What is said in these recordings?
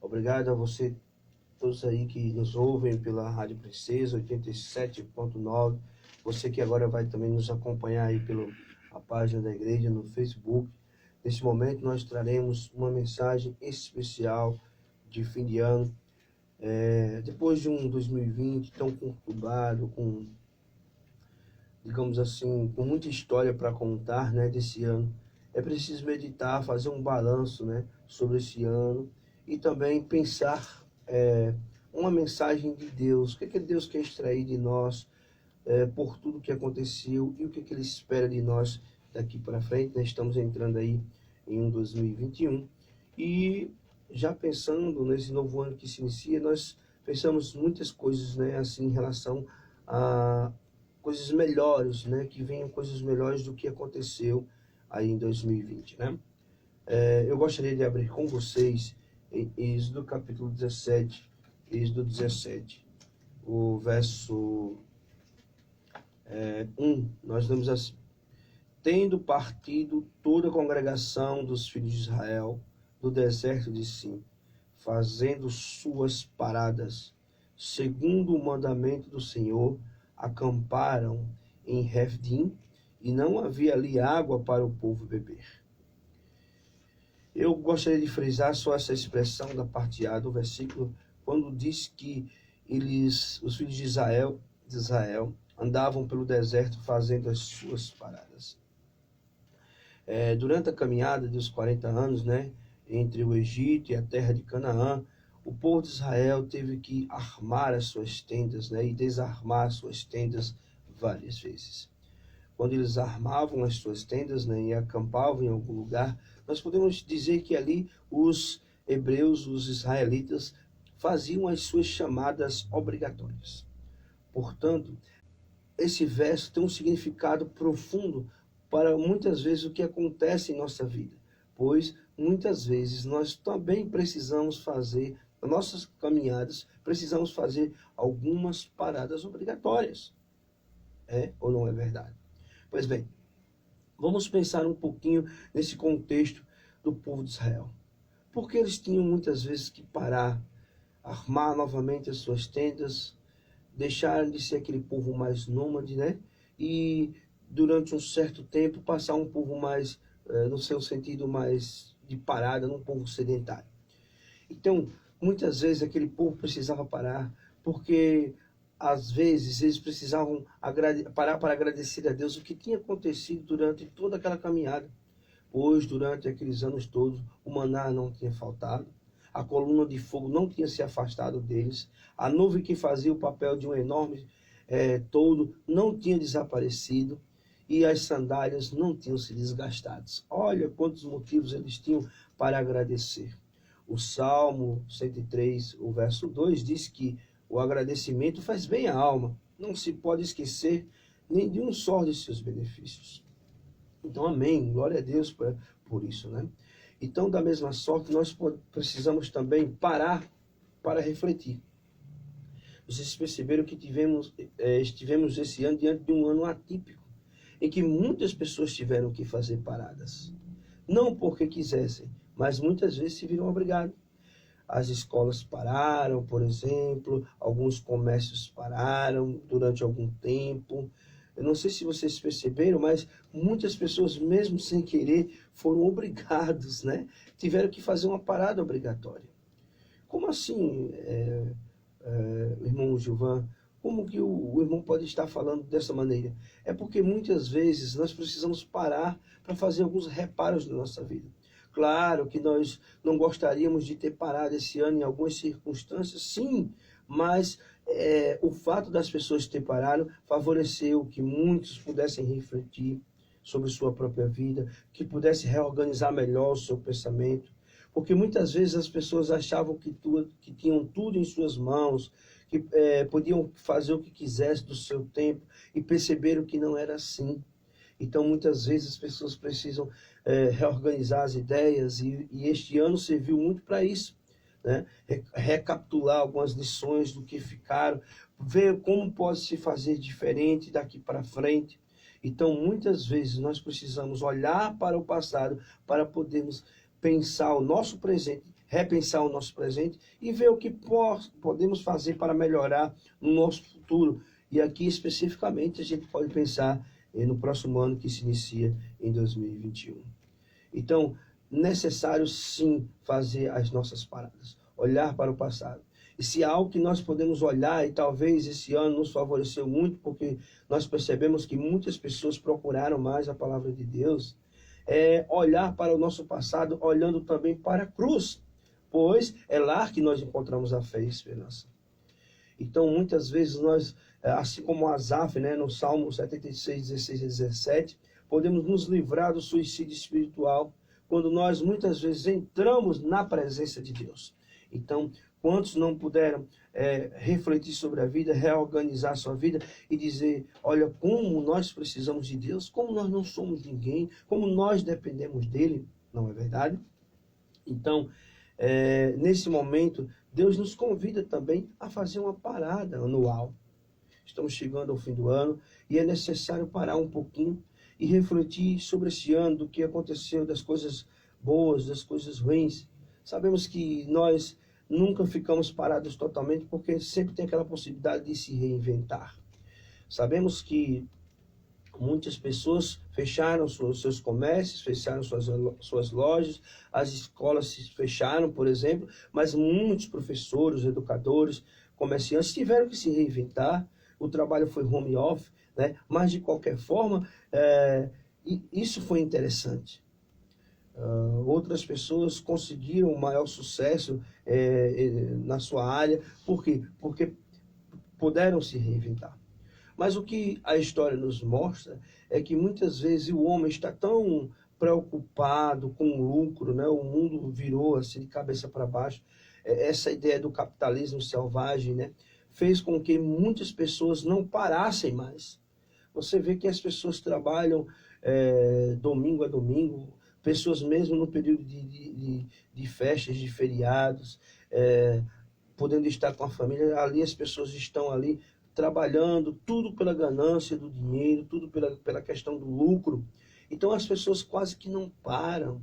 Obrigado a você, todos aí que nos ouvem pela Rádio Princesa 87.9. Você que agora vai também nos acompanhar aí pela página da igreja no Facebook. Nesse momento nós traremos uma mensagem especial de fim de ano. Depois de um 2020 tão conturbado, digamos assim, com muita história para contar, né, desse ano, é preciso meditar, fazer um balanço, né, sobre esse ano e também pensar uma mensagem de Deus. O que é que Deus quer extrair de nós por tudo que aconteceu e o que é que Ele espera de nós daqui para frente, né? Estamos entrando aí em um 2021 e já pensando nesse novo ano que se inicia, nós pensamos muitas coisas, né, assim, em relação a coisas melhores, né, que venham coisas melhores do que aconteceu aí em 2020, né? Eu gostaria de abrir com vocês em Êxodo capítulo 17, Êxodo 17, o verso 1, nós lemos assim: tendo partido toda a congregação dos filhos de Israel do deserto de Sim, fazendo suas paradas, segundo o mandamento do Senhor, acamparam em Refdim, e não havia ali água para o povo beber. Eu gostaria de frisar só essa expressão da parte A do versículo, quando diz que os filhos de Israel andavam pelo deserto fazendo as suas paradas. Durante a caminhada dos 40 anos, né, entre o Egito e a terra de Canaã, o povo de Israel teve que armar as suas tendas, né, e desarmar as suas tendas várias vezes. Quando eles armavam as suas tendas, né, e acampavam em algum lugar, nós podemos dizer que ali os hebreus, os israelitas, faziam as suas chamadas obrigatórias. Portanto, esse verso tem um significado profundo para muitas vezes o que acontece em nossa vida, pois muitas vezes nós também precisamos fazer, nas nossas caminhadas, precisamos fazer algumas paradas obrigatórias. É ou não é verdade? Pois bem, vamos pensar um pouquinho nesse contexto do povo de Israel. Porque eles tinham muitas vezes que parar, armar novamente as suas tendas, deixar de ser aquele povo mais nômade, né? E durante um certo tempo passar um povo mais, no seu sentido mais de parada, num povo sedentário. Então, muitas vezes aquele povo precisava parar, porque às vezes eles precisavam parar para agradecer a Deus o que tinha acontecido durante toda aquela caminhada, pois durante aqueles anos todos o maná não tinha faltado, a coluna de fogo não tinha se afastado deles, a nuvem que fazia o papel de um enorme toldo não tinha desaparecido e as sandálias não tinham se desgastado. Olha quantos motivos eles tinham para agradecer. O Salmo 103, o verso 2, diz que o agradecimento faz bem à alma. Não se pode esquecer nem de um só de seus benefícios. Então, amém. Glória a Deus por isso, né? Então, da mesma sorte, nós precisamos também parar para refletir. Vocês perceberam que estivemos esse ano diante de um ano atípico, em que muitas pessoas tiveram que fazer paradas. Não porque quisessem, mas muitas vezes se viram obrigados. As escolas pararam, por exemplo, alguns comércios pararam durante algum tempo. Eu não sei se vocês perceberam, mas muitas pessoas, mesmo sem querer, foram obrigados, né? Tiveram que fazer uma parada obrigatória. Como assim, irmão Gilvan? Como que o irmão pode estar falando dessa maneira? É porque muitas vezes nós precisamos parar para fazer alguns reparos na nossa vida. Claro que nós não gostaríamos de ter parado esse ano em algumas circunstâncias, sim, mas o fato das pessoas ter parado favoreceu que muitos pudessem refletir sobre sua própria vida, que pudessem reorganizar melhor o seu pensamento, porque muitas vezes as pessoas achavam que tinham tudo em suas mãos, que podiam fazer o que quisessem do seu tempo e perceberam que não era assim. Então, muitas vezes as pessoas precisam reorganizar as ideias e este ano serviu muito para isso, né? Recapitular algumas lições do que ficaram, ver como pode se fazer diferente daqui para frente. Então, muitas vezes nós precisamos olhar para o passado para podermos pensar o nosso presente repensar o nosso presente e ver o que podemos fazer para melhorar no nosso futuro. E aqui especificamente a gente pode pensar no próximo ano que se inicia em 2021. Então, necessário sim fazer as nossas paradas, olhar para o passado. E se há algo que nós podemos olhar, e talvez esse ano nos favoreceu muito, porque nós percebemos que muitas pessoas procuraram mais a palavra de Deus, é olhar para o nosso passado, olhando também para a cruz, pois é lá que nós encontramos a fé e a esperança. Então, muitas vezes nós, assim como Asaf, né, no Salmo 76, 16 e 17, podemos nos livrar do suicídio espiritual, quando nós muitas vezes entramos na presença de Deus. Então, quantos não puderam refletir sobre a vida, reorganizar a sua vida e dizer, olha, como nós precisamos de Deus, como nós não somos ninguém, como nós dependemos dele, não é verdade? Então, nesse momento, Deus nos convida também a fazer uma parada anual. Estamos chegando ao fim do ano e é necessário parar um pouquinho e refletir sobre esse ano, do que aconteceu, das coisas boas, das coisas ruins. Sabemos que nós nunca ficamos parados totalmente, porque sempre tem aquela possibilidade de se reinventar. Sabemos que muitas pessoas fecharam seus comércios, fecharam suas lojas, as escolas se fecharam, por exemplo, mas muitos professores, educadores, comerciantes tiveram que se reinventar. O trabalho foi home office, né? Mas de qualquer forma, isso foi interessante. Outras pessoas conseguiram um maior sucesso na sua área. Por quê? Porque puderam se reinventar. Mas o que a história nos mostra é que muitas vezes o homem está tão preocupado com o lucro, né? O mundo virou assim de cabeça para baixo. Essa ideia do capitalismo selvagem, né, fez com que muitas pessoas não parassem mais. Você vê que as pessoas trabalham domingo a domingo, pessoas mesmo no período de festas, de feriados, podendo estar com a família, ali as pessoas estão ali trabalhando, tudo pela ganância do dinheiro, tudo pela questão do lucro. Então as pessoas quase que não param.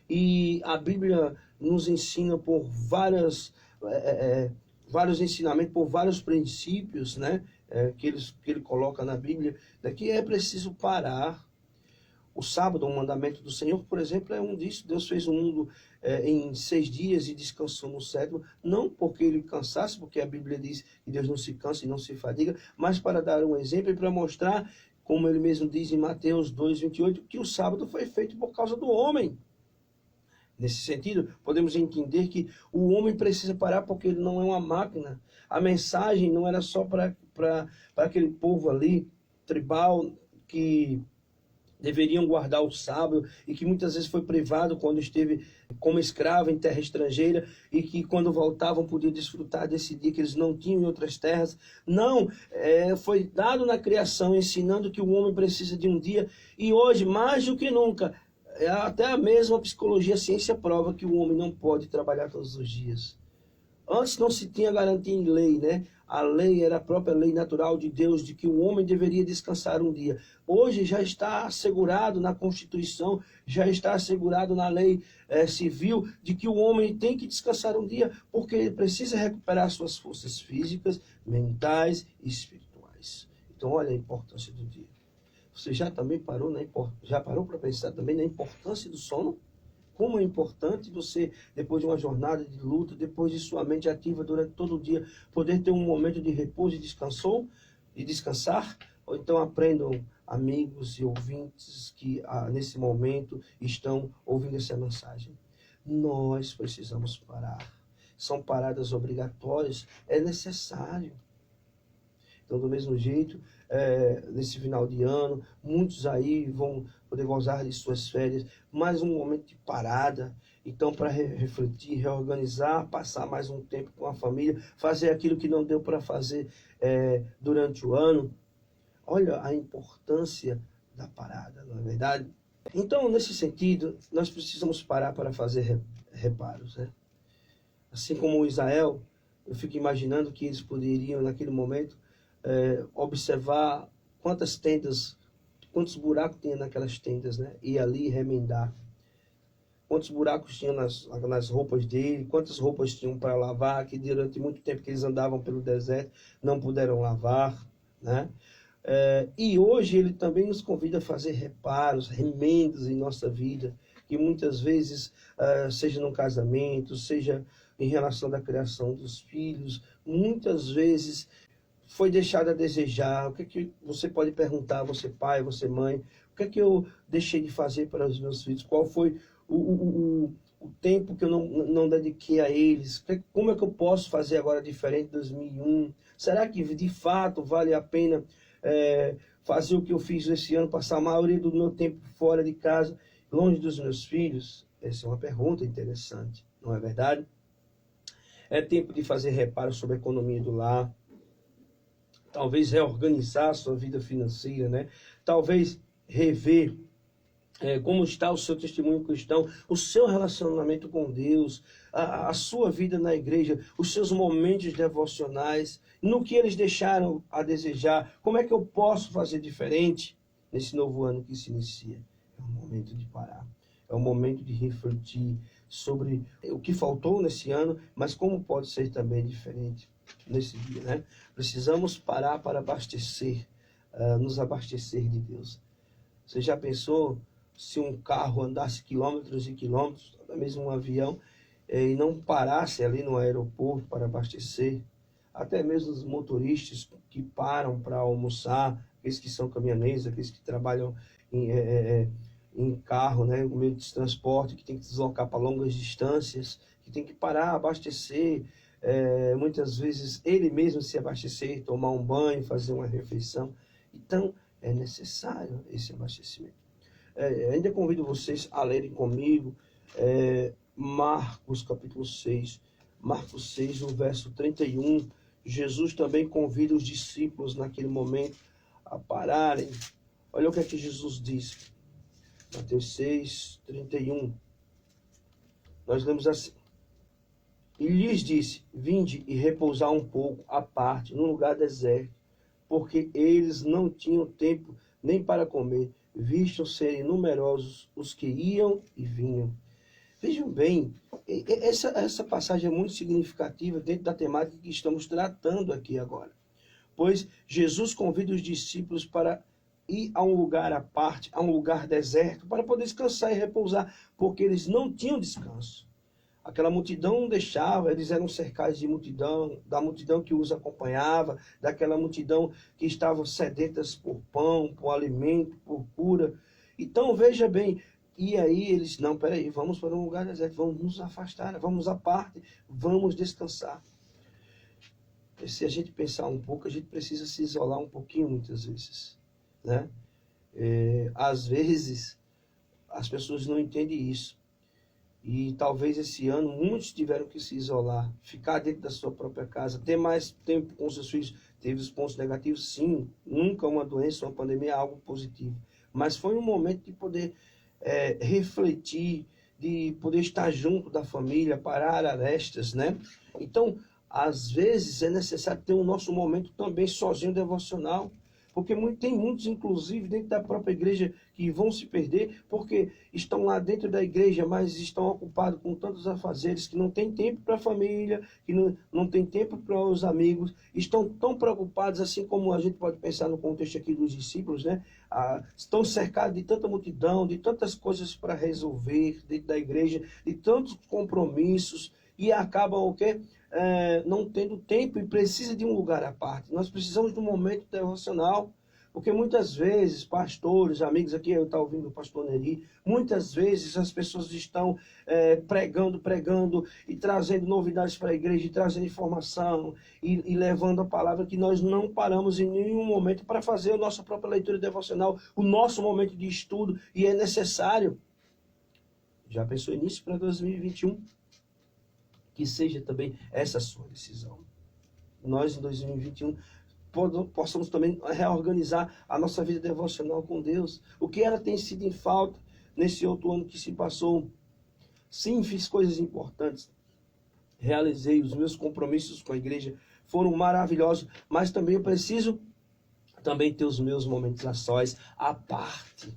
E a Bíblia nos ensina por vários ensinamentos, por vários princípios, né, que ele coloca na Bíblia, que é preciso parar. O sábado, o mandamento do Senhor, por exemplo, é um disso. Deus fez o mundo em 6 dias e descansou no 7º, não porque ele cansasse, porque a Bíblia diz que Deus não se cansa e não se fadiga, mas para dar um exemplo e para mostrar, como ele mesmo diz em Mateus 2:28, que o sábado foi feito por causa do homem. Nesse sentido, podemos entender que o homem precisa parar porque ele não é uma máquina. A mensagem não era só para aquele povo ali, tribal, que deveriam guardar o sábado e que muitas vezes foi privado quando esteve como escravo em terra estrangeira e que quando voltavam podiam desfrutar desse dia que eles não tinham em outras terras. Não, foi dado na criação ensinando que o homem precisa de um dia, e hoje, mais do que nunca, até a mesma psicologia, a ciência prova que o homem não pode trabalhar todos os dias. Antes não se tinha garantia em lei, né? A lei era a própria lei natural de Deus, de que o homem deveria descansar um dia. Hoje já está assegurado na Constituição, já está assegurado na lei civil, de que o homem tem que descansar um dia, porque ele precisa recuperar suas forças físicas, mentais e espirituais. Então olha a importância do dia. Você já também parou para pensar também na importância do sono? Como é importante você, depois de uma jornada de luta, depois de sua mente ativa durante todo o dia, poder ter um momento de repouso e descansar? Ou então aprendam, amigos e ouvintes que nesse momento estão ouvindo essa mensagem. Nós precisamos parar. São paradas obrigatórias, é necessário. Então, do mesmo jeito, nesse final de ano, muitos aí vão poder gozar de suas férias, mais um momento de parada. Então, para refletir, reorganizar, passar mais um tempo com a família, fazer aquilo que não deu para fazer durante o ano. Olha a importância da parada, não é verdade? Então, nesse sentido, nós precisamos parar para fazer reparos, né? Assim como Israel, eu fico imaginando que eles poderiam, naquele momento, observar quantas tendas, quantos buracos tinha naquelas tendas, né? E ali remendar. quantos buracos tinham nas roupas dele, quantas roupas tinham para lavar, que durante muito tempo que eles andavam pelo deserto, não puderam lavar, né? E hoje ele também nos convida a fazer reparos, remendos em nossa vida, que muitas vezes, seja no casamento, seja em relação à criação dos filhos, muitas vezes foi deixado a desejar. O que é que você pode perguntar, você pai, você mãe, o que é que eu deixei de fazer para os meus filhos? Qual foi o tempo que eu não dediquei a eles? Como é que eu posso fazer agora diferente de 2001? Será que de fato vale a pena fazer o que eu fiz esse ano, passar a maioria do meu tempo fora de casa, longe dos meus filhos? Essa é uma pergunta interessante, não é verdade? É tempo de fazer reparos sobre a economia do lar, talvez reorganizar a sua vida financeira, né? Talvez rever como está o seu testemunho cristão, o seu relacionamento com Deus, a sua vida na igreja, os seus momentos devocionais, no que eles deixaram a desejar, como é que eu posso fazer diferente nesse novo ano que se inicia? É um momento de parar, é um momento de refletir sobre o que faltou nesse ano, mas como pode ser também diferente nesse dia, né? Precisamos parar para abastecer, nos abastecer de Deus. Você já pensou se um carro andasse quilômetros e quilômetros, até mesmo um avião, e não parasse ali no aeroporto para abastecer? Até mesmo os motoristas que param para almoçar, aqueles que são caminhoneiros, aqueles que trabalham em carro, né, no meio de transporte, que tem que deslocar para longas distâncias, que tem que parar, abastecer, muitas vezes ele mesmo se abastecer, tomar um banho, fazer uma refeição. Então, é necessário esse abastecimento. Ainda convido vocês a lerem comigo Marcos capítulo 6. Marcos 6, no verso 31. Jesus também convida os discípulos naquele momento a pararem. Olha o que é que Jesus diz. Mateus 6, 31. Nós lemos assim. E lhes disse, vinde e repousar um pouco à parte, num lugar deserto, porque eles não tinham tempo nem para comer, vistam serem numerosos os que iam e vinham. Vejam bem, essa passagem é muito significativa dentro da temática que estamos tratando aqui agora. Pois Jesus convida os discípulos para ir a um lugar à parte, a um lugar deserto, para poder descansar e repousar, porque eles não tinham descanso. Aquela multidão não deixava, eles eram cercados de multidão, da multidão que os acompanhava, daquela multidão que estavam sedentas por pão, por alimento, por cura. Então, veja bem, e aí eles, não, peraí, vamos para um lugar deserto, vamos nos afastar, vamos à parte, vamos descansar. Se a gente pensar um pouco, a gente precisa se isolar um pouquinho muitas vezes, né? Às vezes, as pessoas não entendem isso. E talvez esse ano muitos tiveram que se isolar, ficar dentro da sua própria casa, ter mais tempo com seus filhos. Teve os pontos negativos, sim. Nunca uma doença, uma pandemia é algo positivo. Mas foi um momento de poder refletir, de poder estar junto da família, parar arestas, né? Então, às vezes é necessário ter o nosso momento também sozinho devocional. Porque tem muitos, inclusive, dentro da própria igreja que vão se perder, porque estão lá dentro da igreja, mas estão ocupados com tantos afazeres, que não tem tempo para a família, que não tem tempo para os amigos, estão tão preocupados, assim como a gente pode pensar no contexto aqui dos discípulos, né? Estão cercados de tanta multidão, de tantas coisas para resolver dentro da igreja, de tantos compromissos, e acabam o quê? Não tendo tempo e precisa de um lugar à parte. Nós precisamos de um momento devocional, porque muitas vezes, pastores, amigos, aqui eu estou ouvindo o pastor Neri, muitas vezes as pessoas estão pregando e trazendo novidades para a igreja, e trazendo informação e levando a palavra, que nós não paramos em nenhum momento para fazer a nossa própria leitura devocional, o nosso momento de estudo, e é necessário. Já pensou nisso para 2021? Que seja também essa sua decisão. Nós, em 2021, possamos também reorganizar a nossa vida devocional com Deus. O que tem sido em falta nesse outro ano que se passou? Sim, fiz coisas importantes. Realizei os meus compromissos com a igreja. Foram maravilhosos. Mas também eu preciso também ter os meus momentos a sós, à parte.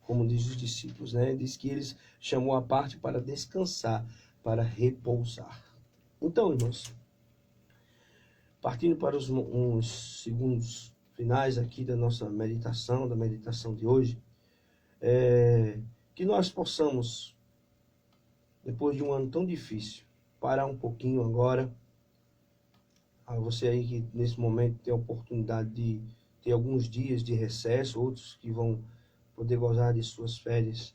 como diz os discípulos, né? Diz que eles chamou a parte para descansar, para repousar. Então, irmãos, partindo para uns segundos finais aqui da nossa meditação, da meditação de hoje, que nós possamos, depois de um ano tão difícil, parar um pouquinho agora. A você aí que nesse momento tem a oportunidade de ter alguns dias de recesso, outros que vão poder gozar de suas férias,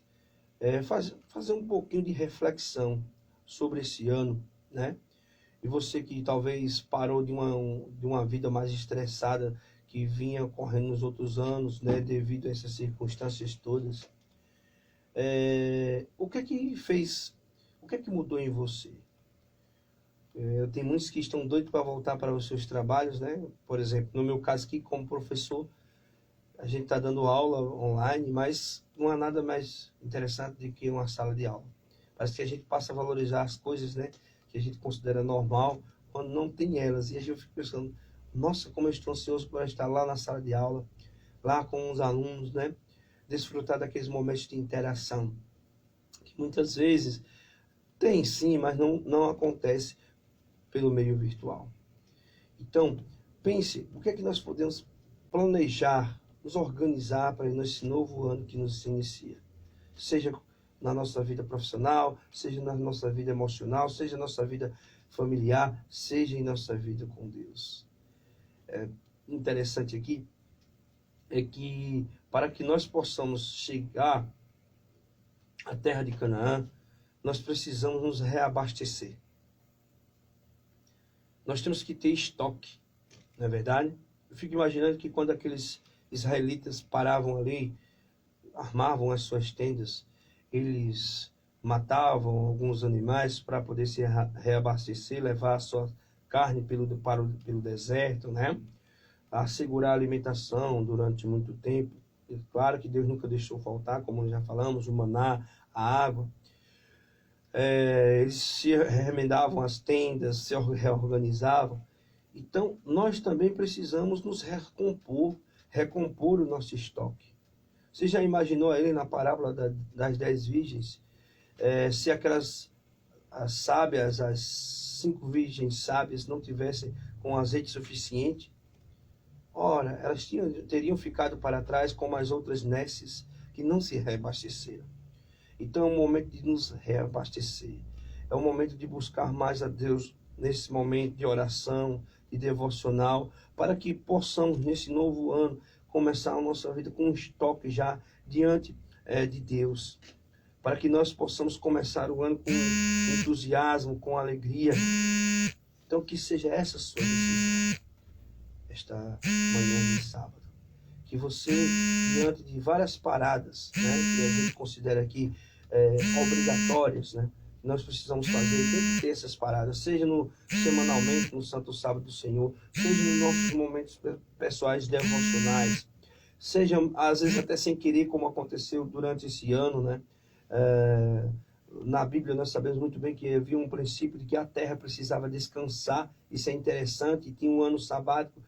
fazer um pouquinho de reflexão sobre esse ano, né? E você que talvez parou de uma vida mais estressada que vinha ocorrendo nos outros anos, né, devido a essas circunstâncias todas, o que é que fez, o que é que mudou em você? Tem muitos que estão doidos para voltar para os seus trabalhos, né? Por exemplo, no meu caso aqui, como professor, a gente está dando aula online, mas não há nada mais interessante do que uma sala de aula. Parece que a gente passa a valorizar as coisas, né, que a gente considera normal, quando não tem elas. E a gente fica pensando, nossa, como eu estou ansioso para estar lá na sala de aula, lá com os alunos, né? Desfrutar daqueles momentos de interação, que muitas vezes tem sim, mas não acontece pelo meio virtual. Então, pense, o que é que nós podemos planejar, nos organizar para esse novo ano que nos inicia? Seja na nossa vida profissional, seja na nossa vida emocional, seja na nossa vida familiar, seja em nossa vida com Deus. Interessante aqui é que para que nós possamos chegar à terra de Canaã, nós precisamos nos reabastecer. Nós temos que ter estoque, não é verdade? Eu fico imaginando que quando aqueles israelitas paravam ali, armavam as suas tendas, eles matavam alguns animais para poder se reabastecer, levar a sua carne pelo deserto, né? Assegurar a alimentação durante muito tempo. E claro que Deus nunca deixou faltar, como já falamos, o maná, a água. Eles se remendavam as tendas, se reorganizavam. Então, nós também precisamos nos recompor o nosso estoque. Você já imaginou aí na parábola das 10 virgens, se aquelas sábias, as 5 virgens sábias não tivessem com azeite suficiente? Ora, elas teriam ficado para trás como as outras nesses que não se reabasteceram. Então é um momento de nos reabastecer. É um momento de buscar mais a Deus nesse momento de oração, de devocional, para que possamos, nesse novo ano, começar a nossa vida com um estoque já diante de Deus. Para que nós possamos começar o ano com entusiasmo, com alegria. Então que seja essa a sua decisão, esta manhã de sábado. Que você, diante de várias paradas, né, que a gente considera aqui obrigatórias, né, nós precisamos fazer, tem que ter essas paradas, seja semanalmente, no Santo Sábado do Senhor, seja nos nossos momentos pessoais devocionais, seja às vezes até sem querer, como aconteceu durante esse ano, né? Na Bíblia nós sabemos muito bem que havia um princípio de que a terra precisava descansar, isso é interessante, tinha um ano sabático,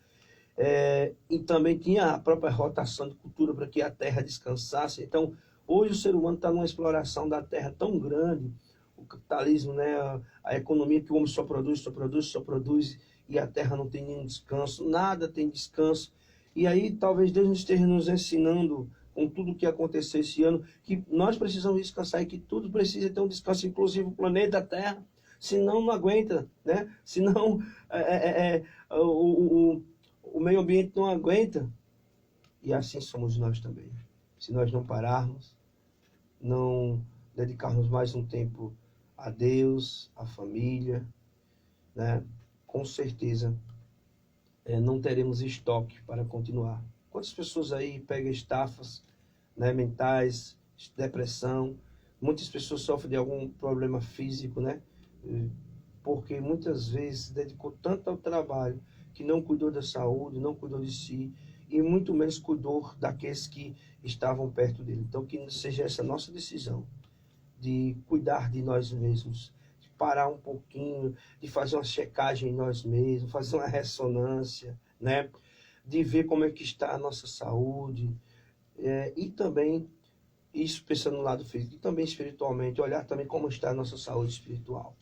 e também tinha a própria rotação de cultura para que a terra descansasse. Então, hoje o ser humano está numa exploração da terra tão grande, o capitalismo, né, a economia que o homem só produz, e a terra não tem nenhum descanso, nada tem descanso. E aí talvez Deus nos esteja nos ensinando, com tudo o que aconteceu esse ano, que nós precisamos descansar e que tudo precisa ter um descanso, inclusive o planeta Terra, senão não aguenta, né? Senão o meio ambiente não aguenta. E assim somos nós também. Se nós não pararmos, não dedicarmos mais um tempo a Deus, à família, né? Com certeza não teremos estoque para continuar. Quantas pessoas aí pegam estafas, né, mentais, depressão? Muitas pessoas sofrem de algum problema físico, né? Porque muitas vezes se dedicou tanto ao trabalho que não cuidou da saúde, não cuidou de si e muito menos cuidou daqueles que estavam perto dele. Então que seja essa nossa decisão de cuidar de nós mesmos, de parar um pouquinho, de fazer uma checagem em nós mesmos, fazer uma ressonância, né? De ver como é que está a nossa saúde, e também isso pensando no lado físico, e também espiritualmente, olhar também como está a nossa saúde espiritual.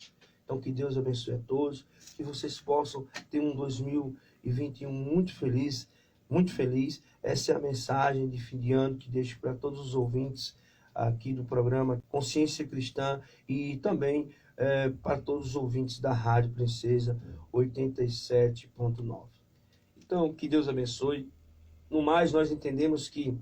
Então, que Deus abençoe a todos, que vocês possam ter um 2021 muito feliz, muito feliz. Essa é a mensagem de fim de ano que deixo para todos os ouvintes aqui do programa Consciência Cristã e também para todos os ouvintes da Rádio Princesa 87.9. Então, que Deus abençoe. No mais, nós entendemos que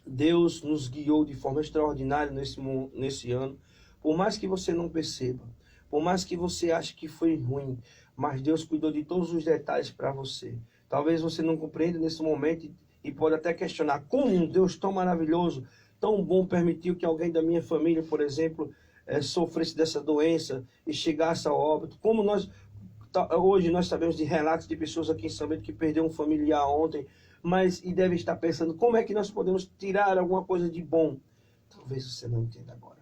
Deus nos guiou de forma extraordinária nesse ano, por mais que você não perceba, por mais que você ache que foi ruim, mas Deus cuidou de todos os detalhes para você. Talvez você não compreenda nesse momento e pode até questionar como um Deus tão maravilhoso, tão bom, permitiu que alguém da minha família, por exemplo, sofresse dessa doença e chegasse ao óbito. Como hoje nós sabemos de relatos de pessoas aqui em São Bento que perderam um familiar ontem, e devem estar pensando como é que nós podemos tirar alguma coisa de bom. Talvez você não entenda agora,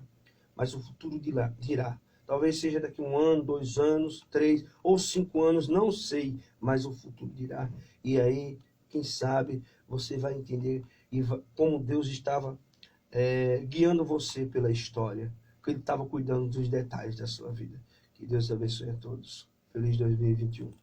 mas o futuro dirá. Talvez seja daqui 1 ano, 2 anos, 3 ou 5 anos, não sei, mas o futuro dirá. E aí, quem sabe, você vai entender como Deus estava guiando você pela história, que Ele estava cuidando dos detalhes da sua vida. Que Deus abençoe a todos. Feliz 2021.